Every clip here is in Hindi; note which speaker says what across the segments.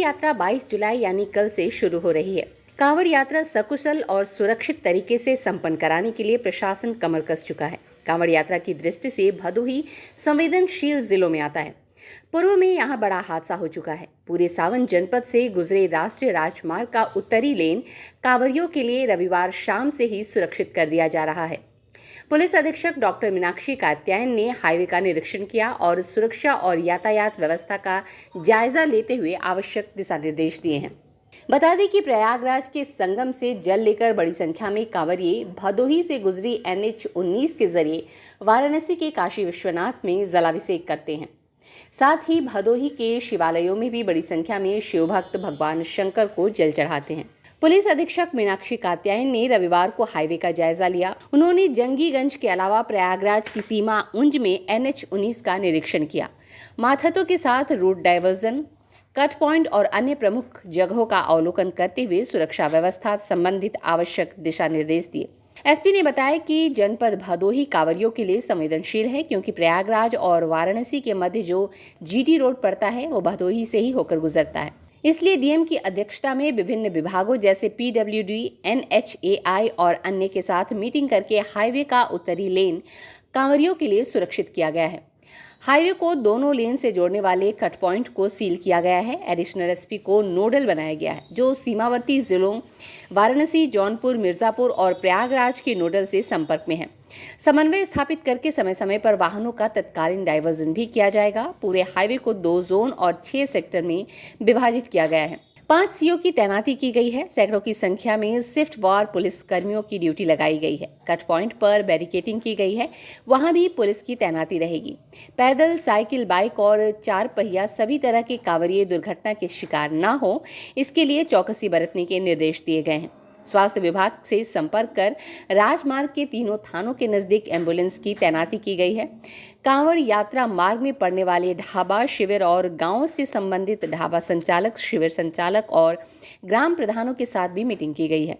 Speaker 1: यात्रा 22 जुलाई यानी कल से शुरू हो रही है। कांवड़ यात्रा सकुशल और सुरक्षित तरीके से संपन्न कराने के लिए प्रशासन कमर कस चुका है। कांवड़ यात्रा की दृष्टि से भदोही संवेदनशील जिलों में आता है। पूर्व में यहां बड़ा हादसा हो चुका है। पूरे सावन जनपद से गुजरे राष्ट्रीय राजमार्ग का उत्तरी लेन कांवड़ियों के लिए रविवार शाम से ही सुरक्षित कर दिया जा रहा है। पुलिस अधीक्षक डॉक्टर मीनाक्षी कात्यायन ने हाईवे का निरीक्षण किया और सुरक्षा और यातायात व्यवस्था का जायजा लेते हुए आवश्यक दिशा निर्देश दिए हैं। बता दें कि प्रयागराज के संगम से जल लेकर बड़ी संख्या में कांवरिये भदोही से गुजरी NH-19 के जरिए वाराणसी के काशी विश्वनाथ में जलाभिषेक करते हैं। साथ ही भदोही के शिवालयों में भी बड़ी संख्या में शिव भक्त भगवान शंकर को जल चढ़ाते हैं। पुलिस अधीक्षक मीनाक्षी कात्यायन ने रविवार को हाईवे का जायजा लिया। उन्होंने जंगीगंज के अलावा प्रयागराज की सीमा उंज में NH-19 का निरीक्षण किया। माथतों के साथ रूट डायवर्जन, कट पॉइंट और अन्य प्रमुख जगहों का अवलोकन करते हुए सुरक्षा व्यवस्था संबंधित आवश्यक दिशा निर्देश दिए। एसपी ने बताया कि जनपद भदोही कांवरियों के लिए संवेदनशील है, क्योंकि प्रयागराज और वाराणसी के मध्य जो GT रोड पड़ता है वो भदोही से ही होकर गुजरता है। इसलिए डीएम की अध्यक्षता में विभिन्न विभागों जैसे PWD, NHAI और अन्य के साथ मीटिंग करके हाईवे का उत्तरी लेन कांवरियों के लिए सुरक्षित किया गया है। हाईवे को दोनों लेन से जोड़ने वाले कट पॉइंट को सील किया गया है। एडिशनल एसपी को नोडल बनाया गया है, जो सीमावर्ती जिलों वाराणसी, जौनपुर, मिर्जापुर और प्रयागराज के नोडल से संपर्क में है। समन्वय स्थापित करके समय समय पर वाहनों का तत्कालीन डायवर्जन भी किया जाएगा। पूरे हाईवे को 2 जोन और 6 सेक्टर में विभाजित किया गया है। 5 CO की तैनाती की गई है। सैकड़ों की संख्या में शिफ्ट वार पुलिस कर्मियों की ड्यूटी लगाई गई है। कट पॉइंट पर बैरिकेडिंग की गई है, वहां भी पुलिस की तैनाती रहेगी। पैदल, साइकिल, बाइक और 4 पहिया सभी तरह के कांवरिये दुर्घटना के शिकार न हो, इसके लिए चौकसी बरतने के निर्देश दिए गए हैं। स्वास्थ्य विभाग से संपर्क कर राजमार्ग के तीनों थानों के नजदीक एम्बुलेंस की तैनाती की गई है। कांवड़ यात्रा मार्ग में पड़ने वाले ढाबा, शिविर और गांवों से संबंधित ढाबा संचालक, शिविर संचालक और ग्राम प्रधानों के साथ भी मीटिंग की गई है।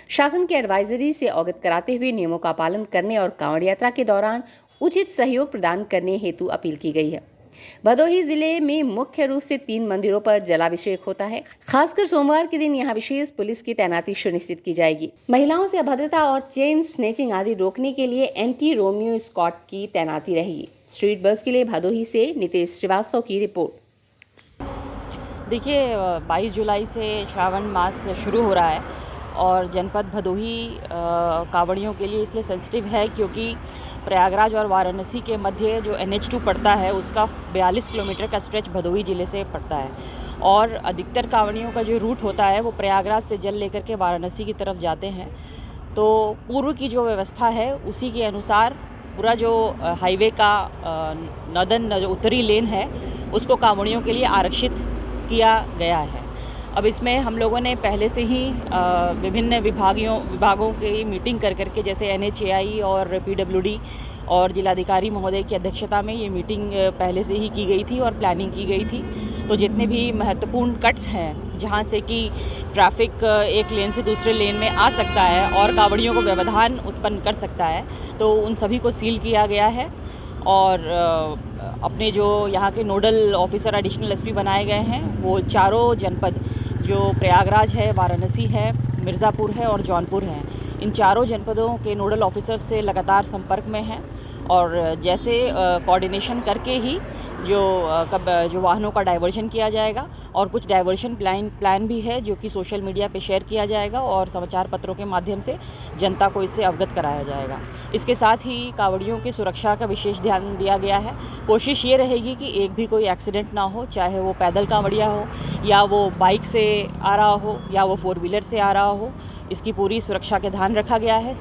Speaker 1: शासन के एडवाइजरी से अवगत कराते हुए नियमों का पालन करने और कांवड़ यात्रा के दौरान उचित सहयोग प्रदान करने हेतु अपील की गई है। भदोही जिले में मुख्य रूप से 3 मंदिरों पर जलाभिषेक होता है। खासकर सोमवार के दिन यहां विशेष पुलिस की तैनाती सुनिश्चित की जाएगी। महिलाओं से अभद्रता और चेन स्नेचिंग आदि रोकने के लिए एंटी रोमियो स्क्वाड की तैनाती रहेगी। स्ट्रीट बस के लिए भदोही से नितेश श्रीवास्तव की रिपोर्ट।
Speaker 2: देखिए, 22 जुलाई से श्रावण मास शुरू हो रहा है और जनपद भदोही कांवड़ियों के लिए इसलिए सेंसिटिव है क्योंकि प्रयागराज और वाराणसी के मध्य जो NH-2 पड़ता है उसका 42 किलोमीटर का स्ट्रेच भदोही ज़िले से पड़ता है और अधिकतर कांवड़ियों का जो रूट होता है वो प्रयागराज से जल लेकर के वाराणसी की तरफ जाते हैं। तो पूर्व की जो व्यवस्था है उसी के अनुसार पूरा जो हाईवे का नॉर्दर्न जो उत्तरी लेन है उसको कांवड़ियों के लिए आरक्षित किया गया है। अब इसमें हम लोगों ने पहले से ही विभिन्न विभागों की मीटिंग कर करके, जैसे NHAI और PWD और जिलाधिकारी महोदय की अध्यक्षता में ये मीटिंग पहले से ही की गई थी और प्लानिंग की गई थी। तो जितने भी महत्वपूर्ण कट्स हैं जहाँ से कि ट्रैफिक एक लेन से दूसरे लेन में आ सकता है और कांवड़ियों को व्यवधान उत्पन्न कर सकता है, तो उन सभी को सील किया गया है। और अपने जो यहाँ के नोडल ऑफिसर एडिशनल एसपी बनाए गए हैं वो चारों जनपद जो प्रयागराज है, वाराणसी है, मिर्ज़ापुर है और जौनपुर है, इन चारों जनपदों के नोडल ऑफिसर से लगातार संपर्क में हैं और जैसे कोऑर्डिनेशन करके ही जो वाहनों का डाइवर्जन किया जाएगा और कुछ डाइवर्जन प्लान भी है जो कि सोशल मीडिया पे शेयर किया जाएगा और समाचार पत्रों के माध्यम से जनता को इससे अवगत कराया जाएगा। इसके साथ ही कांवड़ियों की सुरक्षा का विशेष ध्यान दिया गया है। कोशिश ये रहेगी कि एक भी कोई एक्सीडेंट ना हो, चाहे वो पैदल कांवड़िया हो या वो बाइक से आ रहा हो या वो 4 व्हीलर से आ रहा हो। इसकी पूरी सुरक्षा का ध्यान रखा गया है।